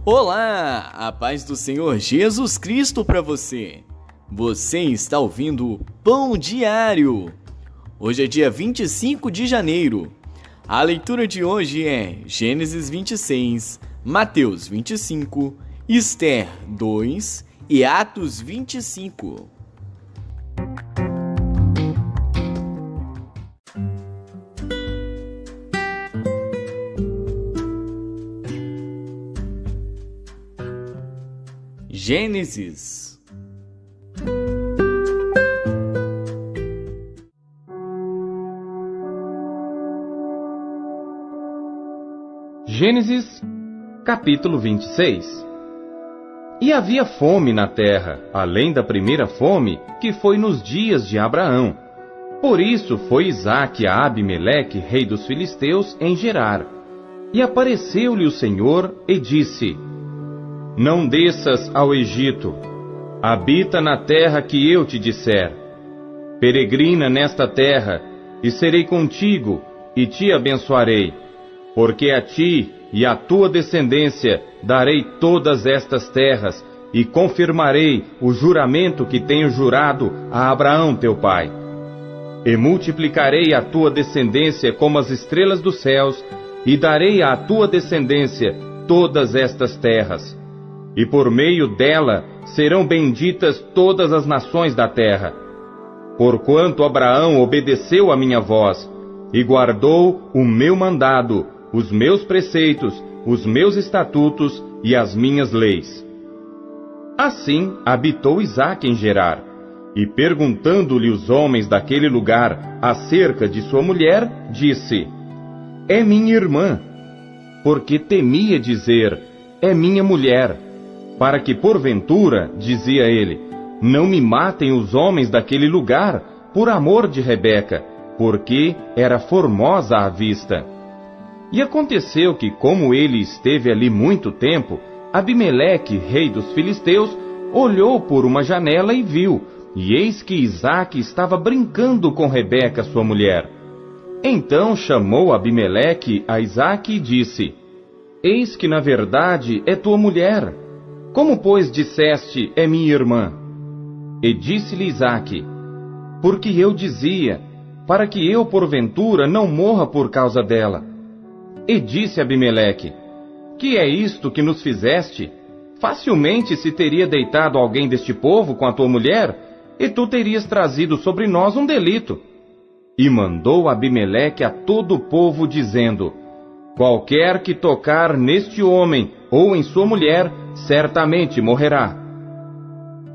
Olá, a paz do Senhor Jesus Cristo para você. Você está ouvindo o Pão Diário. Hoje é dia 25 de janeiro. A leitura de hoje é Gênesis 26, Mateus 25, Esther 2 e Atos 25. Gênesis. Gênesis, capítulo 26. E havia fome na terra, além da primeira fome, que foi nos dias de Abraão. Por isso foi Isaque a Abimeleque, rei dos filisteus, em Gerar. E apareceu-lhe o Senhor e disse: Não desças ao Egito, habita na terra que eu te disser. Peregrina nesta terra, e serei contigo, e te abençoarei. Porque a ti e à tua descendência darei todas estas terras, e confirmarei o juramento que tenho jurado a Abraão teu pai. E multiplicarei a tua descendência como as estrelas dos céus, e darei à tua descendência todas estas terras. E por meio dela serão benditas todas as nações da terra. Porquanto Abraão obedeceu a minha voz, e guardou o meu mandado, os meus preceitos, os meus estatutos e as minhas leis. Assim habitou Isaque em Gerar, e perguntando-lhe os homens daquele lugar acerca de sua mulher, disse: É minha irmã, porque temia dizer: É minha mulher, para que porventura, dizia ele, não me matem os homens daquele lugar, por amor de Rebeca, porque era formosa à vista. E aconteceu que, como ele esteve ali muito tempo, Abimeleque, rei dos filisteus, olhou por uma janela e viu, e eis que Isaque estava brincando com Rebeca, sua mulher. Então chamou Abimeleque a Isaque e disse: Eis que na verdade é tua mulher. Como, pois, disseste, é minha irmã? E disse-lhe Isaque: Porque eu dizia, para que eu porventura não morra por causa dela. E disse Abimeleque: Que é isto que nos fizeste? Facilmente se teria deitado alguém deste povo com a tua mulher, e tu terias trazido sobre nós um delito. E mandou Abimeleque a todo o povo, dizendo: Qualquer que tocar neste homem ou em sua mulher, certamente morrerá.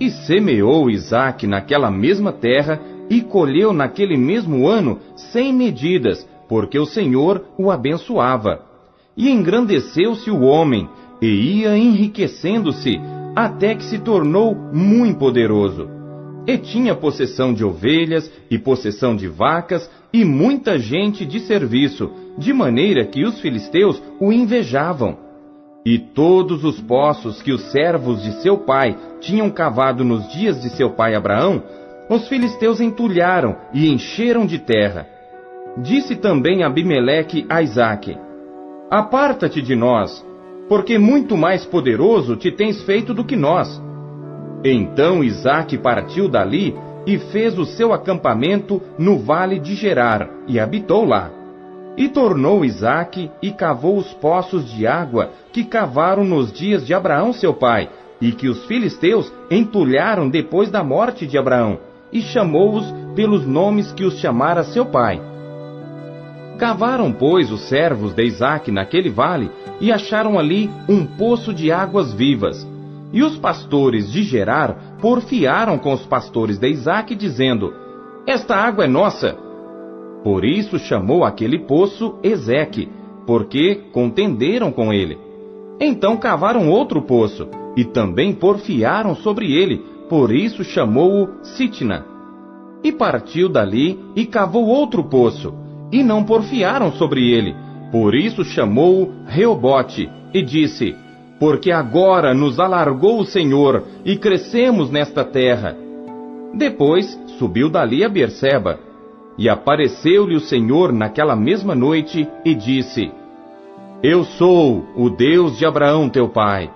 E semeou Isaque naquela mesma terra, e colheu naquele mesmo ano 100 medidas, porque o Senhor o abençoava. E engrandeceu-se o homem, e ia enriquecendo-se, até que se tornou muito poderoso. E tinha possessão de ovelhas, e possessão de vacas, e muita gente de serviço, de maneira que os filisteus o invejavam. E todos os poços que os servos de seu pai tinham cavado nos dias de seu pai Abraão, os filisteus entulharam e encheram de terra. Disse também Abimeleque a Isaque: Aparta-te de nós, porque muito mais poderoso te tens feito do que nós. Então Isaque partiu dali e fez o seu acampamento no vale de Gerar, e habitou lá. E tornou Isaque e cavou os poços de água que cavaram nos dias de Abraão seu pai, e que os filisteus entulharam depois da morte de Abraão, e chamou-os pelos nomes que os chamara seu pai. Cavaram, pois, os servos de Isaque naquele vale, e acharam ali um poço de águas vivas. E os pastores de Gerar porfiaram com os pastores de Isaque, dizendo: Esta água é nossa. Por isso chamou aquele poço Ezeque, porque contenderam com ele. Então cavaram outro poço, e também porfiaram sobre ele, por isso chamou-o Sitna. E partiu dali e cavou outro poço, e não porfiaram sobre ele, por isso chamou-o Reobote, e disse: Porque agora nos alargou o Senhor, e crescemos nesta terra. Depois subiu dali a Berseba. E apareceu-lhe o Senhor naquela mesma noite, e disse: Eu sou o Deus de Abraão teu pai.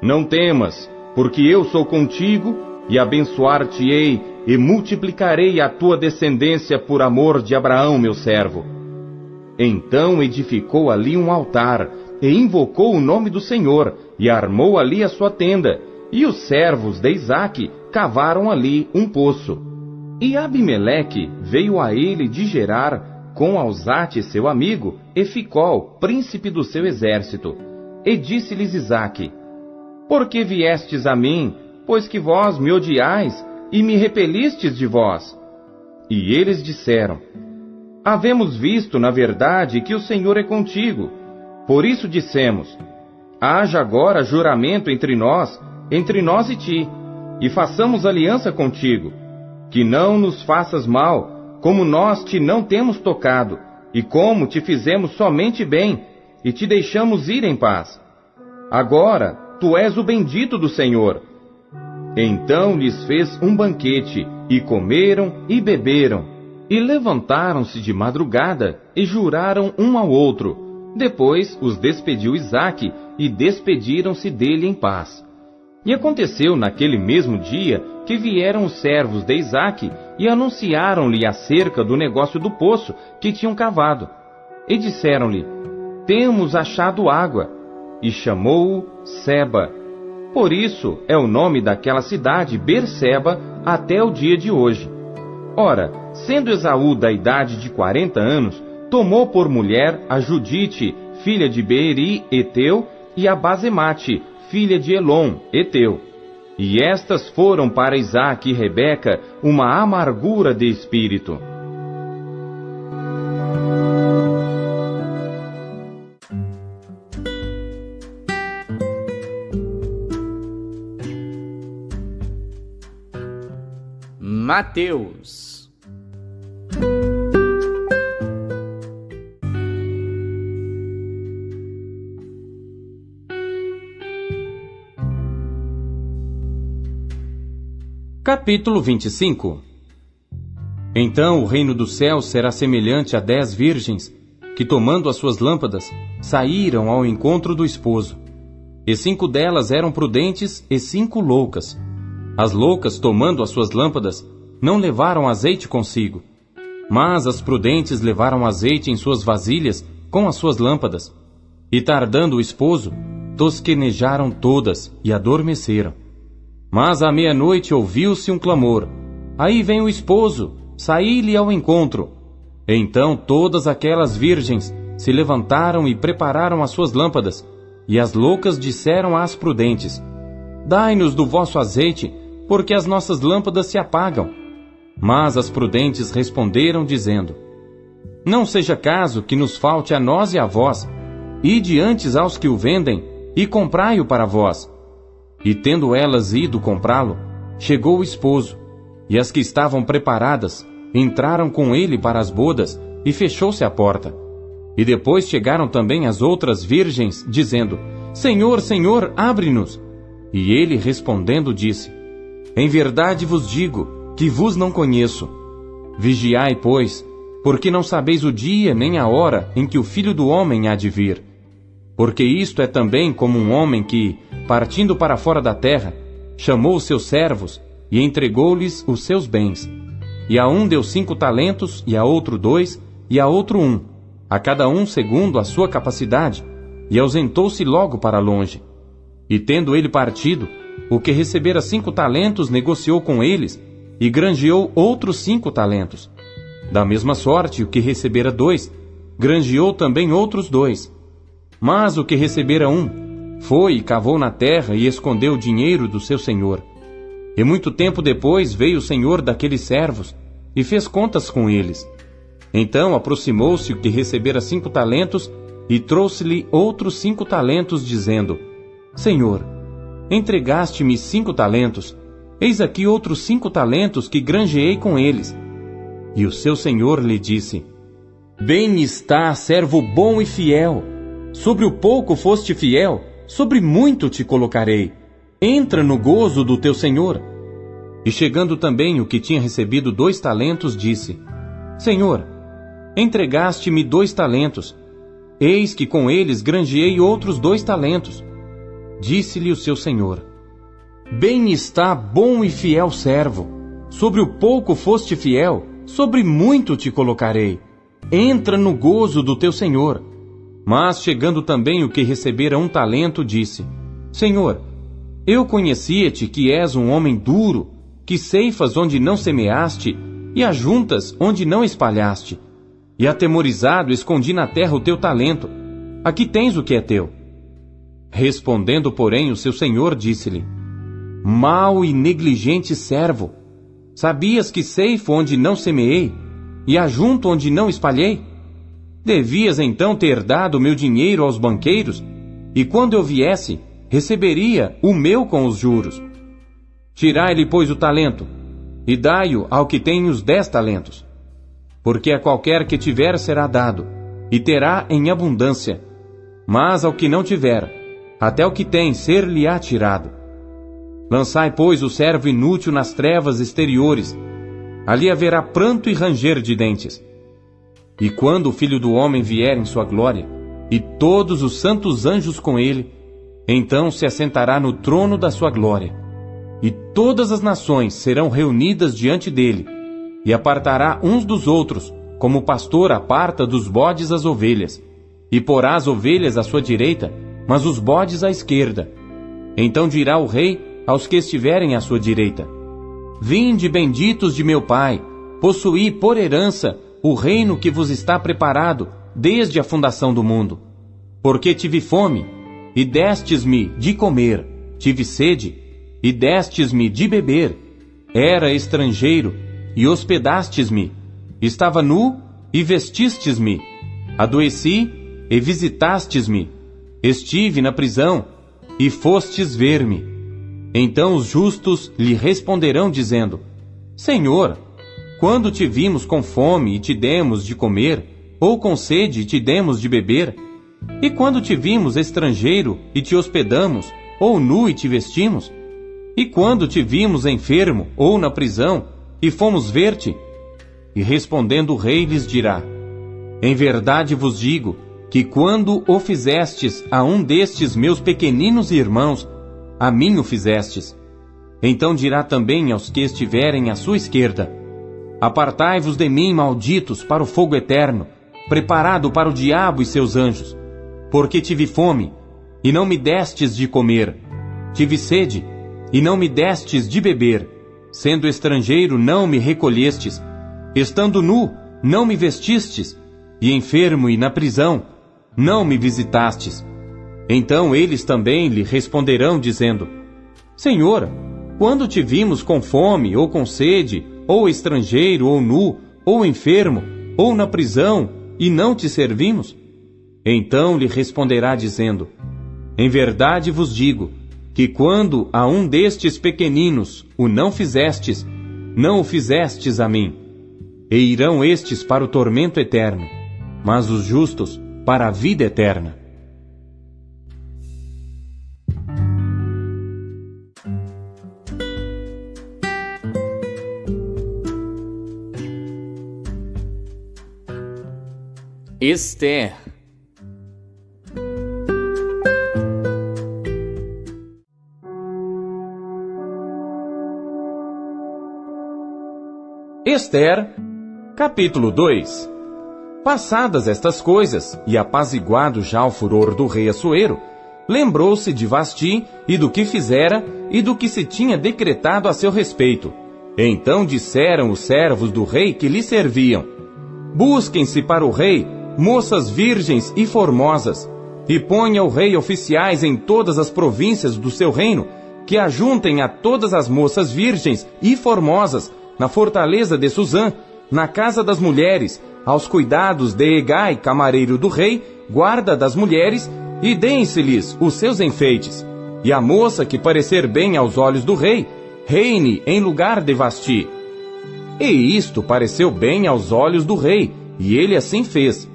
Não temas, porque eu sou contigo, e abençoar-te-ei, e multiplicarei a tua descendência por amor de Abraão meu servo. Então edificou ali um altar, e invocou o nome do Senhor, e armou ali a sua tenda, e os servos de Isaque cavaram ali um poço. E Abimeleque veio a ele de Gerar, com Alzate seu amigo, e Ficol, príncipe do seu exército. E disse-lhes Isaque: Por que viestes a mim, pois que vós me odiais, e me repelistes de vós? E eles disseram: Havemos visto, na verdade, que o Senhor é contigo. Por isso dissemos: Haja agora juramento entre nós e ti, e façamos aliança contigo, que não nos faças mal, como nós te não temos tocado, e como te fizemos somente bem, e te deixamos ir em paz. Agora tu és o bendito do Senhor. Então lhes fez um banquete, e comeram e beberam, e levantaram-se de madrugada, e juraram um ao outro. Depois os despediu Isaque, e despediram-se dele em paz. E aconteceu naquele mesmo dia, que vieram os servos de Isaque, e anunciaram-lhe acerca do negócio do poço que tinham cavado. E disseram-lhe: Temos achado água. E chamou-o Seba. Por isso é o nome daquela cidade Berseba até o dia de hoje. Ora, sendo Esaú da idade de 40 anos, tomou por mulher a Judite, filha de Beeri, Eteu, e a Basemate, filha de Elon, Eteu. E estas foram para Isaque e Rebeca uma amargura de espírito. Mateus. Capítulo 25. Então o reino dos céus será semelhante a 10 virgens, que tomando as suas lâmpadas, saíram ao encontro do esposo. E 5 delas eram prudentes e 5 loucas. As loucas, tomando as suas lâmpadas, não levaram azeite consigo, mas as prudentes levaram azeite em suas vasilhas com as suas lâmpadas. E tardando o esposo, tosquenejaram todas e adormeceram. Mas à meia-noite ouviu-se um clamor: Aí vem o esposo, saí-lhe ao encontro. Então todas aquelas virgens se levantaram e prepararam as suas lâmpadas, e as loucas disseram às prudentes: Dai-nos do vosso azeite, porque as nossas lâmpadas se apagam. Mas as prudentes responderam, dizendo: Não seja caso que nos falte a nós e a vós. Ide antes aos que o vendem, e comprai-o para vós. E tendo elas ido comprá-lo, chegou o esposo, e as que estavam preparadas entraram com ele para as bodas, e fechou-se a porta. E depois chegaram também as outras virgens, dizendo: Senhor, Senhor, abre-nos. E ele respondendo disse: Em verdade vos digo que vos não conheço. Vigiai, pois, porque não sabeis o dia nem a hora em que o Filho do Homem há de vir. Porque isto é também como um homem que, partindo para fora da terra, chamou os seus servos e entregou-lhes os seus bens. E a um deu 5 talentos, e a outro 2, e a outro 1, a cada um segundo a sua capacidade, e ausentou-se logo para longe. E tendo ele partido, o que recebera 5 talentos negociou com eles, e granjeou outros 5 talentos. Da mesma sorte, o que recebera 2, granjeou também outros 2. Mas o que recebera 1, foi e cavou na terra e escondeu o dinheiro do seu senhor. E muito tempo depois veio o senhor daqueles servos e fez contas com eles. Então aproximou-se o que recebera 5 talentos e trouxe-lhe outros 5 talentos, dizendo: Senhor, entregaste-me 5 talentos, eis aqui outros 5 talentos que granjeei com eles. E o seu senhor lhe disse: Bem está, servo bom e fiel. Sobre o pouco foste fiel, sobre muito te colocarei. Entra no gozo do teu senhor. E chegando também o que tinha recebido 2 talentos, disse: Senhor, entregaste-me 2 talentos. Eis que com eles granjeei outros 2 talentos. Disse-lhe o seu senhor: Bem está, bom e fiel servo. Sobre o pouco foste fiel, sobre muito te colocarei. Entra no gozo do teu senhor. Mas, chegando também o que recebera 1 talento, disse: Senhor, eu conhecia-te que és um homem duro, que ceifas onde não semeaste, e ajuntas onde não espalhaste. E atemorizado escondi na terra o teu talento. Aqui tens o que é teu. Respondendo, porém, o seu senhor disse-lhe: Mau e negligente servo, sabias que ceifo onde não semeei, e ajunto onde não espalhei? Devias então ter dado o meu dinheiro aos banqueiros, e quando eu viesse, receberia o meu com os juros. Tirai-lhe, pois, o talento, e dai-o ao que tem os 10 talentos. Porque a qualquer que tiver será dado, e terá em abundância. Mas ao que não tiver, até o que tem ser-lhe-á tirado. Lançai, pois, o servo inútil nas trevas exteriores. Ali haverá pranto e ranger de dentes. E quando o Filho do Homem vier em sua glória, e todos os santos anjos com ele, então se assentará no trono da sua glória. E todas as nações serão reunidas diante dele, e apartará uns dos outros, como o pastor aparta dos bodes as ovelhas, e porá as ovelhas à sua direita, mas os bodes à esquerda. Então dirá o rei aos que estiverem à sua direita: Vinde, benditos de meu Pai, possuí por herança o reino que vos está preparado desde a fundação do mundo. Porque tive fome, e destes-me de comer, tive sede, e destes-me de beber, era estrangeiro, e hospedastes-me, estava nu, e vestistes-me, adoeci, e visitastes-me, estive na prisão, e fostes ver-me. Então os justos lhe responderão dizendo: Senhor, quando te vimos com fome e te demos de comer, ou com sede e te demos de beber? E quando te vimos estrangeiro e te hospedamos, ou nu e te vestimos? E quando te vimos enfermo ou na prisão e fomos ver-te? E respondendo o rei lhes dirá: Em verdade vos digo que quando o fizestes a um destes meus pequeninos irmãos, a mim o fizestes. Então dirá também aos que estiverem à sua esquerda: Apartai-vos de mim, malditos, para o fogo eterno, preparado para o diabo e seus anjos. Porque tive fome, e não me destes de comer. Tive sede, e não me destes de beber. Sendo estrangeiro, não me recolhestes. Estando nu, não me vestistes. E enfermo e na prisão, não me visitastes. Então eles também lhe responderão, dizendo: Senhor, quando te vimos com fome, ou com sede, ou estrangeiro, ou nu, ou enfermo, ou na prisão, e não te servimos? Então lhe responderá dizendo: Em verdade vos digo, que quando a um destes pequeninos o não fizestes, não o fizestes a mim. E irão estes para o tormento eterno, mas os justos para a vida eterna. Esther. Esther, capítulo 2. Passadas estas coisas, e apaziguado já o furor do rei Assuero, lembrou-se de Vasti e do que fizera e do que se tinha decretado a seu respeito. Então disseram os servos do rei que lhe serviam: Busquem-se para o rei moças virgens e formosas, e ponha o rei oficiais em todas as províncias do seu reino, que ajuntem a todas as moças virgens e formosas na fortaleza de Suzã, na casa das mulheres, aos cuidados de Hegai, camareiro do rei, guarda das mulheres, e deem-se-lhes os seus enfeites. E a moça que parecer bem aos olhos do rei, reine em lugar de Vasti. E isto pareceu bem aos olhos do rei, e ele assim fez.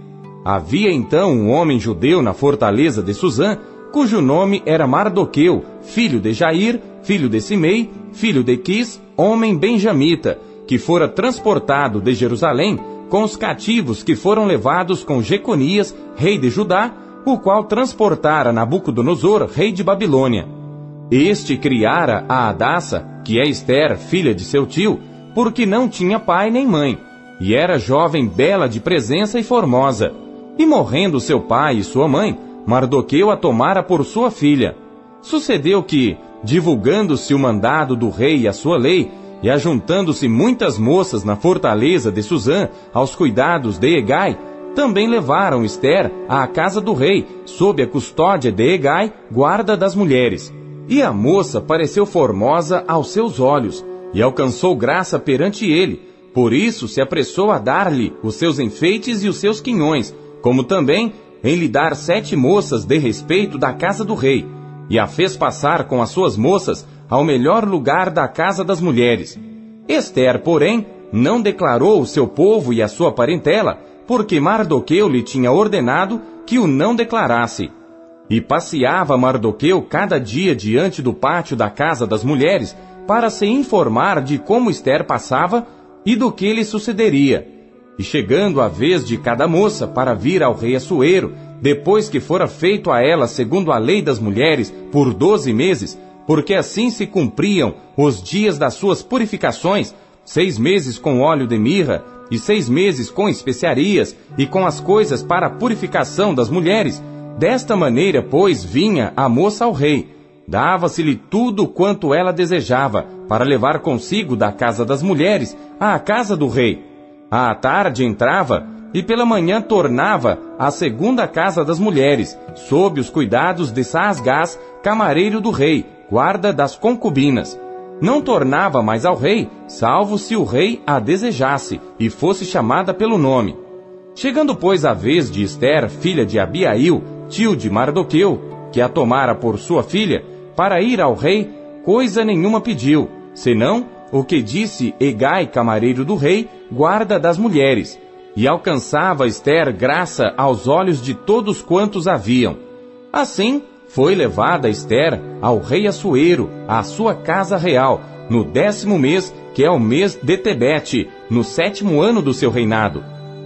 Havia então um homem judeu na fortaleza de Suzã, cujo nome era Mardoqueu, filho de Jair, filho de Simei, filho de Quis, homem benjamita, que fora transportado de Jerusalém com os cativos que foram levados com Jeconias, rei de Judá, o qual transportara Nabucodonosor, rei de Babilônia. Este criara a Hadassa, que é Ester, filha de seu tio, porque não tinha pai nem mãe, e era jovem bela de presença e formosa. E morrendo seu pai e sua mãe, Mardoqueu a tomara por sua filha. Sucedeu que, divulgando-se o mandado do rei e a sua lei, e ajuntando-se muitas moças na fortaleza de Susã, aos cuidados de Hegai, também levaram Ester à casa do rei, sob a custódia de Hegai, guarda das mulheres. E a moça pareceu formosa aos seus olhos, e alcançou graça perante ele. Por isso se apressou a dar-lhe os seus enfeites e os seus quinhões, como também em lhe dar 7 moças de respeito da casa do rei, e a fez passar com as suas moças ao melhor lugar da casa das mulheres. Ester, porém, não declarou o seu povo e a sua parentela, porque Mardoqueu lhe tinha ordenado que o não declarasse. E passeava Mardoqueu cada dia diante do pátio da casa das mulheres, para se informar de como Ester passava e do que lhe sucederia. E chegando a vez de cada moça para vir ao rei Assuero, depois que fora feito a ela segundo a lei das mulheres, por 12 meses, porque assim se cumpriam os dias das suas purificações, 6 meses com óleo de mirra, e 6 meses com especiarias, e com as coisas para a purificação das mulheres. Desta maneira, pois, vinha a moça ao rei. Dava-se-lhe tudo quanto ela desejava, para levar consigo da casa das mulheres à casa do rei. À tarde entrava, e pela manhã tornava à segunda casa das mulheres, sob os cuidados de Saasgás, camareiro do rei, guarda das concubinas. Não tornava mais ao rei, salvo se o rei a desejasse, e fosse chamada pelo nome. Chegando, pois, a vez de Ester, filha de Abiail, tio de Mardoqueu, que a tomara por sua filha, para ir ao rei, coisa nenhuma pediu, senão o que disse Hegai, camareiro do rei, guarda das mulheres. E alcançava Ester graça aos olhos de todos quantos haviam. Assim, foi levada Ester ao rei Assuero, à sua casa real, no 10º mês, que é o mês de Tebete, no 7º ano do seu reinado.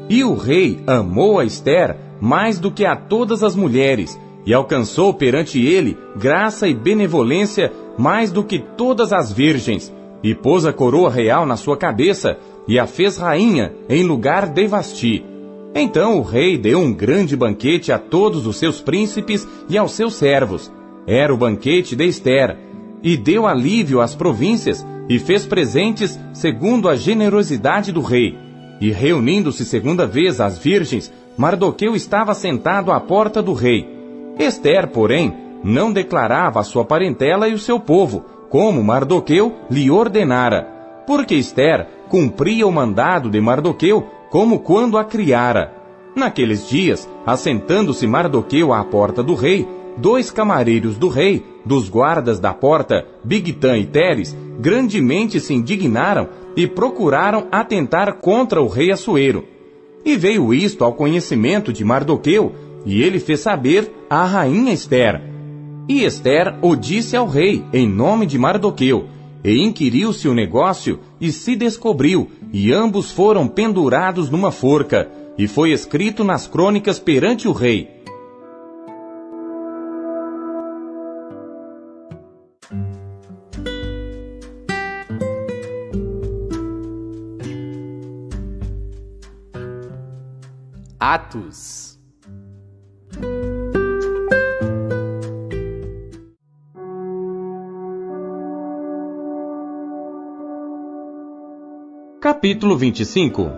E o rei amou a Ester mais do que a todas as mulheres, e alcançou perante ele graça e benevolência mais do que todas as virgens, e pôs a coroa real na sua cabeça, e a fez rainha em lugar de Vasti. Então o rei deu um grande banquete a todos os seus príncipes e aos seus servos. Era o banquete de Ester, e deu alívio às províncias, e fez presentes segundo a generosidade do rei. E reunindo-se segunda vez as virgens, Mardoqueu estava sentado à porta do rei. Ester, porém, não declarava a sua parentela e o seu povo, como Mardoqueu lhe ordenara, porque Ester cumpria o mandado de Mardoqueu, como quando a criara. Naqueles dias, assentando-se Mardoqueu à porta do rei, 2 camareiros do rei, dos guardas da porta, Bigtã e Teres, grandemente se indignaram e procuraram atentar contra o rei Assuero. E veio isto ao conhecimento de Mardoqueu, e ele fez saber à rainha Ester. E Ester o disse ao rei, em nome de Mardoqueu, e inquiriu-se o negócio, e se descobriu, e ambos foram pendurados numa forca, e foi escrito nas crônicas perante o rei. Atos. Capítulo 25.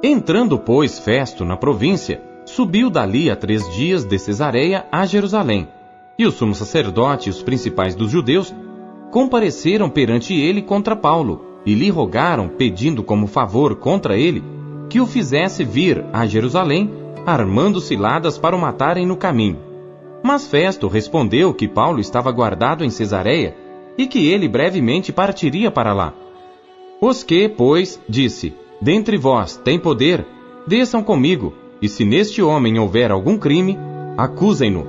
Entrando, pois, Festo na província, subiu dali a 3 dias de Cesareia a Jerusalém, e o sumo sacerdote e os principais dos judeus compareceram perante ele contra Paulo, e lhe rogaram, pedindo como favor contra ele, que o fizesse vir a Jerusalém, armando ciladas para o matarem no caminho. Mas Festo respondeu que Paulo estava guardado em Cesareia, e que ele brevemente partiria para lá. Os que, pois, disse, dentre vós tem poder, desçam comigo, e se neste homem houver algum crime, acusem-no.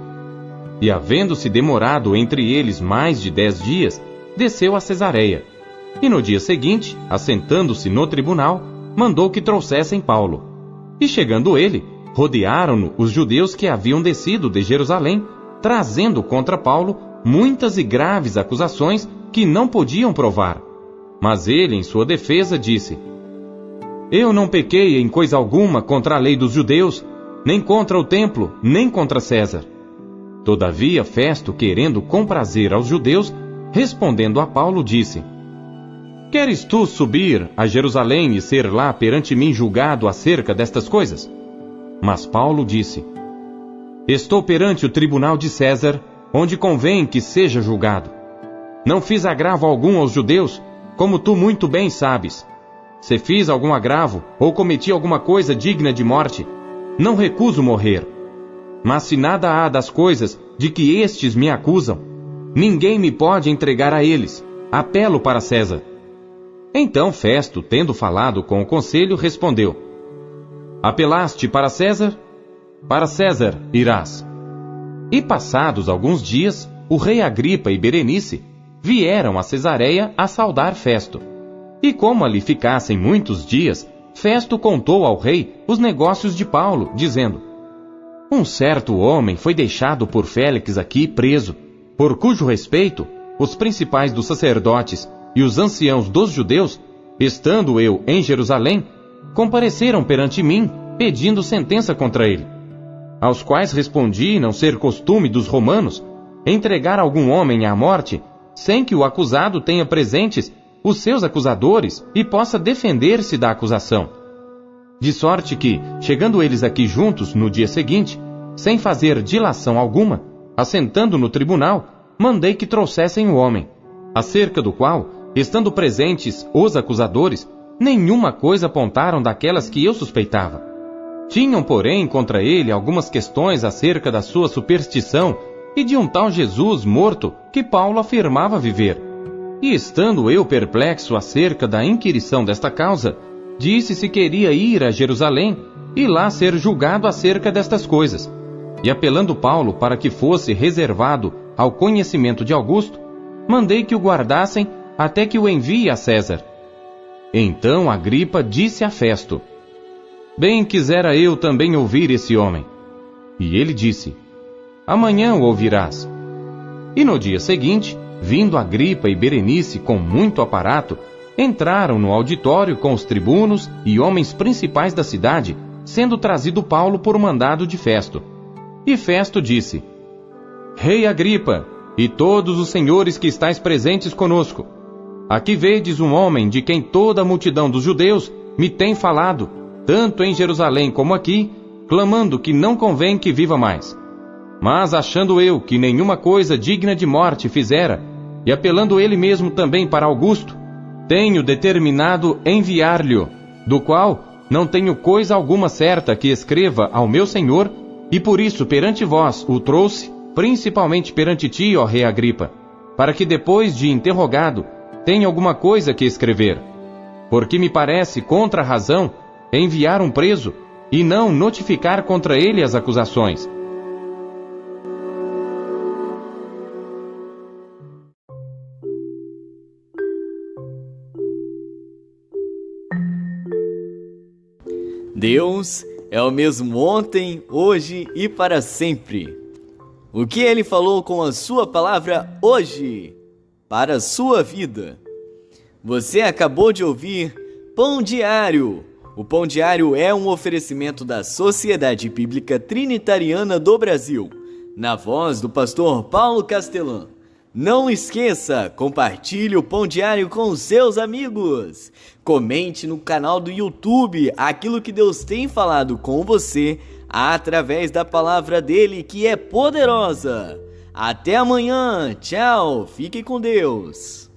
E havendo-se demorado entre eles mais de 10 dias, desceu a Cesareia. E no dia seguinte, assentando-se no tribunal, mandou que trouxessem Paulo. E chegando ele, rodearam-no os judeus que haviam descido de Jerusalém, trazendo contra Paulo muitas e graves acusações que não podiam provar. Mas ele, em sua defesa, disse: Eu não pequei em coisa alguma contra a lei dos judeus, nem contra o templo, nem contra César. Todavia, Festo, querendo comprazer aos judeus, respondendo a Paulo, disse: Queres tu subir a Jerusalém e ser lá perante mim julgado acerca destas coisas? Mas Paulo disse: Estou perante o tribunal de César, onde convém que seja julgado. Não fiz agravo algum aos judeus, como tu muito bem sabes. Se fiz algum agravo, ou cometi alguma coisa digna de morte, não recuso morrer. Mas se nada há das coisas de que estes me acusam, ninguém me pode entregar a eles. Apelo para César. Então Festo, tendo falado com o conselho, respondeu: Apelaste para César? Para César irás. E passados alguns dias, o rei Agripa e Berenice vieram a Cesareia a saudar Festo. E como ali ficassem muitos dias, Festo contou ao rei os negócios de Paulo, dizendo: Um certo homem foi deixado por Félix aqui preso, por cujo respeito os principais dos sacerdotes e os anciãos dos judeus, estando eu em Jerusalém, compareceram perante mim, pedindo sentença contra ele. Aos quais respondi não ser costume dos romanos entregar algum homem à morte, sem que o acusado tenha presentes os seus acusadores e possa defender-se da acusação. De sorte que, chegando eles aqui juntos no dia seguinte, sem fazer dilação alguma, assentando no tribunal, mandei que trouxessem o homem, acerca do qual, estando presentes os acusadores, nenhuma coisa apontaram daquelas que eu suspeitava. Tinham, porém, contra ele algumas questões acerca da sua superstição e de um tal Jesus morto que Paulo afirmava viver. E estando eu perplexo acerca da inquirição desta causa, disse se queria ir a Jerusalém e lá ser julgado acerca destas coisas. E apelando Paulo para que fosse reservado ao conhecimento de Augusto, mandei que o guardassem até que o envie a César. Então Agripa disse a Festo: Bem quisera eu também ouvir esse homem. E ele disse: Amanhã o ouvirás. E no dia seguinte, vindo Agripa e Berenice com muito aparato, entraram no auditório com os tribunos e homens principais da cidade, sendo trazido Paulo por mandado de Festo. E Festo disse: Rei Agripa, e todos os senhores que estáis presentes conosco, aqui vedes um homem de quem toda a multidão dos judeus me tem falado, tanto em Jerusalém como aqui, clamando que não convém que viva mais. Mas achando eu que nenhuma coisa digna de morte fizera, e apelando ele mesmo também para Augusto, tenho determinado enviar-lhe, do qual não tenho coisa alguma certa que escreva ao meu senhor, e por isso perante vós o trouxe, principalmente perante ti, ó rei Agripa, para que depois de interrogado tenha alguma coisa que escrever. Porque me parece contra a razão enviar um preso e não notificar contra ele as acusações. Deus é o mesmo ontem, hoje e para sempre. O que Ele falou com a sua palavra hoje, para a sua vida. Você acabou de ouvir Pão Diário. O Pão Diário é um oferecimento da Sociedade Bíblica Trinitariana do Brasil, na voz do pastor Paulo Castelã. Não esqueça, compartilhe o Pão Diário com os seus amigos. Comente no canal do YouTube aquilo que Deus tem falado com você através da palavra dele, que é poderosa. Até amanhã, tchau, fique com Deus.